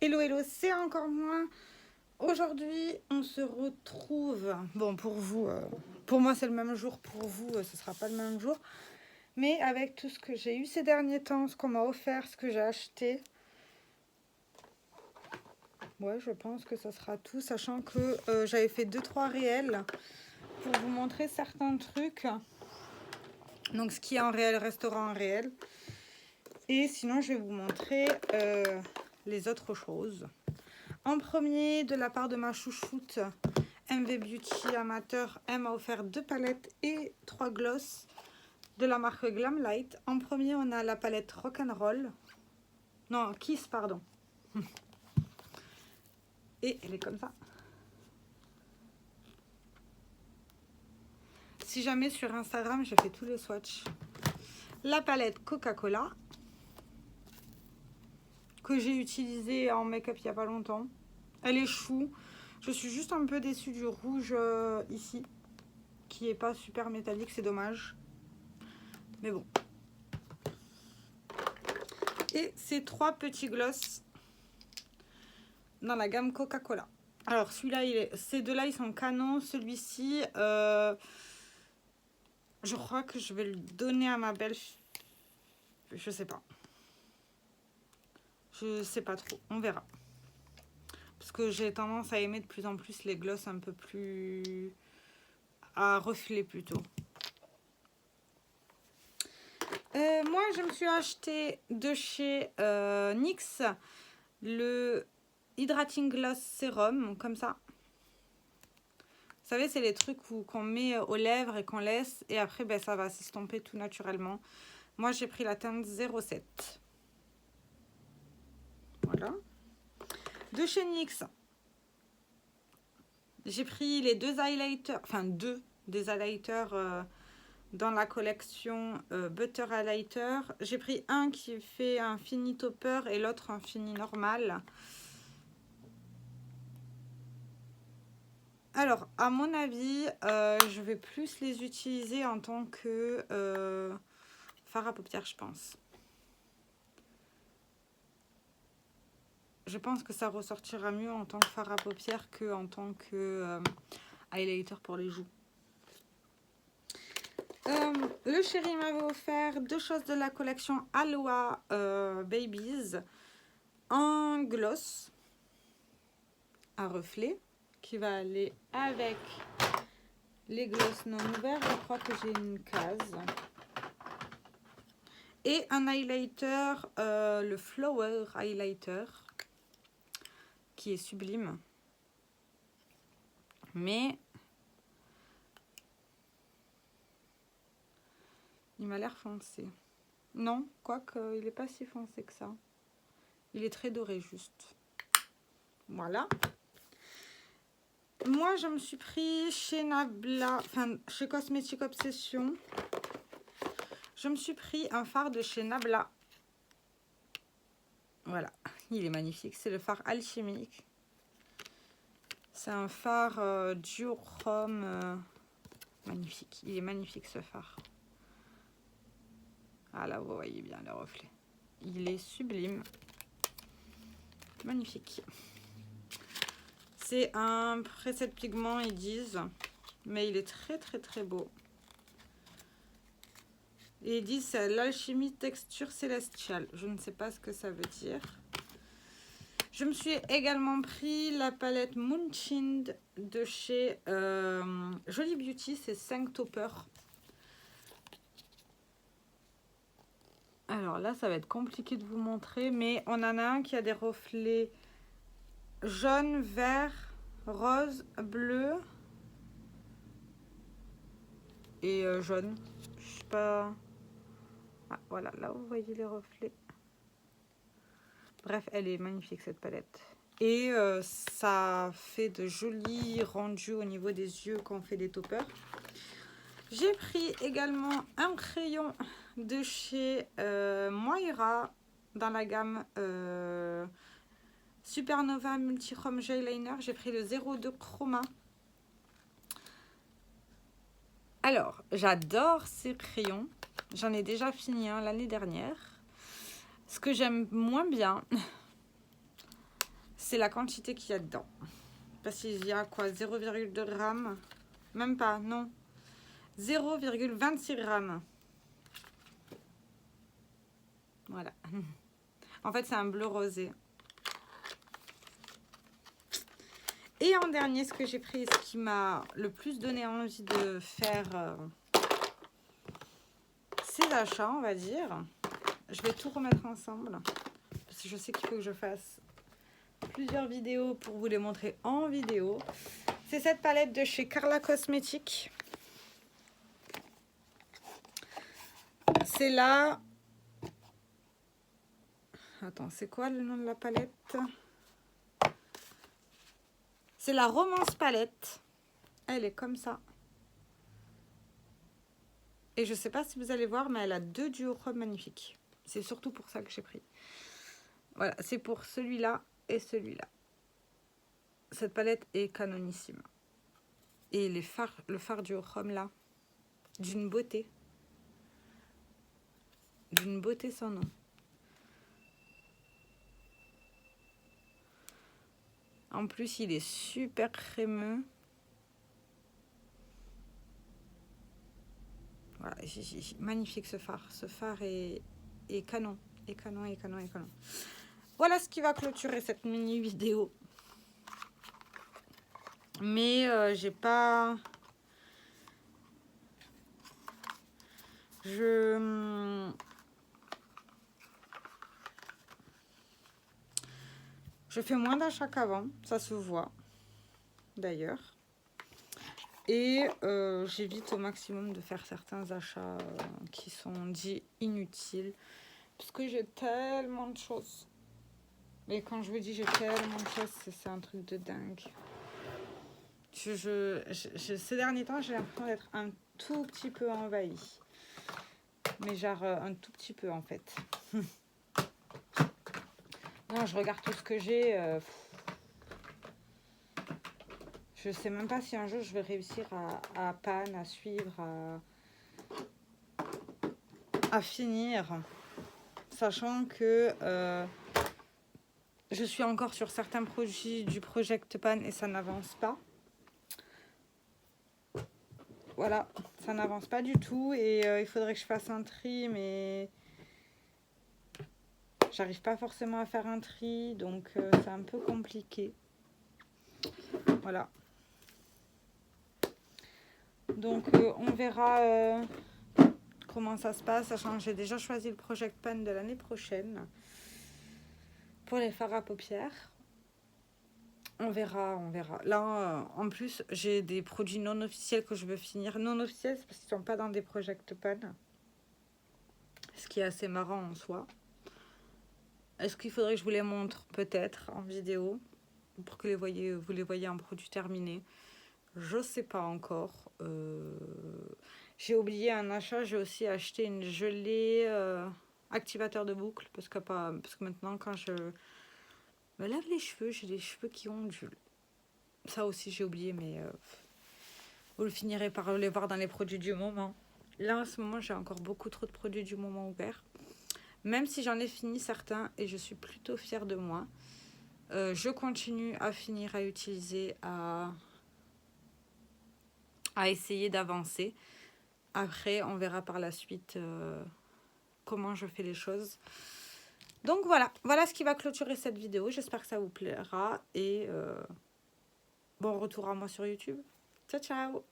Hello, hello, c'est encore moi. Aujourd'hui, on se retrouve. Bon, pour vous, pour moi, c'est le même jour. Pour vous, ce sera pas le même jour. Mais avec tout ce que j'ai eu ces derniers temps, ce qu'on m'a offert, ce que j'ai acheté. Ouais, je pense que ça sera tout. Sachant que j'avais fait 2-3 réels pour vous montrer certains trucs. Donc, ce qui est en réel restera en réel. Et sinon, je vais vous montrer les autres choses. En premier, de la part de ma chouchoute MV Beauty Amateur, elle m'a offert 2 palettes et 3 gloss de la marque Glamlight. En premier, on a la palette Rock'n'Roll. Non, Kiss, pardon. Et elle est comme ça. Si jamais sur Instagram, je fais tous les swatchs. La palette Coca-Cola, que j'ai utilisée en make-up il n'y a pas longtemps. Elle est chou. Je suis juste un peu déçue du rouge ici, qui est pas super métallique, c'est dommage. Mais bon. Et ces 3 petits gloss dans la gamme Coca-Cola. Alors celui-là, ces deux-là, ils sont canons. Celui-ci, je crois que je vais le donner à ma belle. Je sais pas. Je sais pas trop. On verra. Parce que j'ai tendance à aimer de plus en plus les gloss un peu plus à reflet plutôt. Moi, je me suis acheté de chez NYX le Hydrating Gloss Serum, comme ça. Vous savez, c'est les trucs qu'on met aux lèvres et qu'on laisse. Et après, ben, ça va s'estomper tout naturellement. Moi, j'ai pris la teinte 07. Voilà. De chez NYX, j'ai pris les 2 highlighters. Enfin, 2 des highlighters dans la collection Butter Highlighter. J'ai pris un qui fait un fini topper et l'autre un fini normal. Alors, à mon avis, je vais plus les utiliser en tant que fard à paupières, je pense. Je pense que ça ressortira mieux en tant que fard à paupières qu'en tant que highlighter pour les joues. Le chéri m'avait offert 2 choses de la collection Aloha Babies. Un gloss à reflet qui va aller avec les gloss non ouverts. Je crois que j'ai une case. Et un highlighter, le Flower Highlighter, qui est sublime. Mais il m'a l'air foncé. Non, quoique il n'est pas si foncé que ça. Il est très doré juste. Voilà. Moi, je me suis pris chez Nabla, enfin chez Cosmetic Obsession. Je me suis pris un fard de chez Nabla. Voilà, il est magnifique. C'est le fard alchimique. C'est un fard duochrome. Magnifique. Il est magnifique ce fard. Ah là, vous voyez bien le reflet. Il est sublime. Magnifique. C'est un preset pigment, ils disent. Mais il est très très très beau. Et ils disent c'est l'alchimie texture célestiale. Je ne sais pas ce que ça veut dire. Je me suis également pris la palette Moonchind de chez Jolie Beauty. C'est 5 toppers. Alors là, ça va être compliqué de vous montrer. Mais on en a un qui a des reflets jaune, vert, rose, bleu et jaune. Je sais pas... Ah, voilà, là vous voyez les reflets. Bref, elle est magnifique cette palette. Et ça fait de jolis rendus au niveau des yeux quand on fait des toppers. J'ai pris également un crayon de chez Moira dans la gamme Supernova Multichrome Gel Liner. J'ai pris le 02 Chroma. Alors, j'adore ces crayons. J'en ai déjà fini un l'année dernière. Ce que j'aime moins bien, c'est la quantité qu'il y a dedans. Parce qu'il y a quoi, 0,2 grammes? Même pas, non. 0,26 grammes. Voilà. En fait, c'est un bleu rosé. Et en dernier, ce que j'ai pris, ce qui m'a le plus donné envie de faire ces achats, on va dire. Je vais tout remettre ensemble. Parce que je sais qu'il faut que je fasse plusieurs vidéos pour vous les montrer en vidéo. C'est cette palette de chez Carla Cosmetics. C'est la... Attends, c'est quoi le nom de la palette? C'est la Romance Palette. Elle est comme ça. Et je sais pas si vous allez voir, mais elle a 2 duochromes magnifiques. C'est surtout pour ça que j'ai pris. Voilà, c'est pour celui-là et celui-là. Cette palette est canonissime. Et le fard duochrome là, d'une beauté. D'une beauté sans nom. En plus, il est super crémeux. Voilà, magnifique ce fard. Ce fard est canon. Et canon, et canon, et canon. Voilà ce qui va clôturer cette mini vidéo. Mais j'ai pas... Je fais moins d'achats qu'avant, ça se voit d'ailleurs. Et j'évite au maximum de faire certains achats qui sont dits inutiles. Parce que j'ai tellement de choses. Et quand je vous dis j'ai tellement de choses, c'est un truc de dingue. Ces derniers temps, j'ai l'impression d'être un tout petit peu envahie. Mais genre un tout petit peu en fait. Non, je regarde tout ce que j'ai. Je sais même pas si un jour je vais réussir à panne, à suivre, à finir. Sachant que je suis encore sur certains produits du Project Pan et ça n'avance pas. Voilà, ça n'avance pas du tout et il faudrait que je fasse un tri, mais j'arrive pas forcément à faire un tri, donc c'est un peu compliqué. Voilà. Donc on verra comment ça se passe, sachant que j'ai déjà choisi le Project Pan de l'année prochaine pour les fards à paupières. On verra, on verra. Là, en plus, j'ai des produits non officiels que je veux finir. Non officiels, c'est parce qu'ils ne sont pas dans des Project Pan. Ce qui est assez marrant en soi. Est-ce qu'il faudrait que je vous les montre peut-être en vidéo pour que vous les voyez en produit terminé? Je ne sais pas encore. J'ai oublié un achat. J'ai aussi acheté une gelée activateur de boucles. Parce que maintenant, quand je me lave les cheveux, j'ai les cheveux qui ondulent. Ça aussi, j'ai oublié, mais vous le finirez par les voir dans les produits du moment. Là, en ce moment, j'ai encore beaucoup trop de produits du moment ouverts. Même si j'en ai fini certains et je suis plutôt fière de moi. Je continue à finir à utiliser, à essayer d'avancer. Après, on verra par la suite comment je fais les choses. Donc voilà ce qui va clôturer cette vidéo. J'espère que ça vous plaira et bon retour à moi sur YouTube. Ciao, ciao!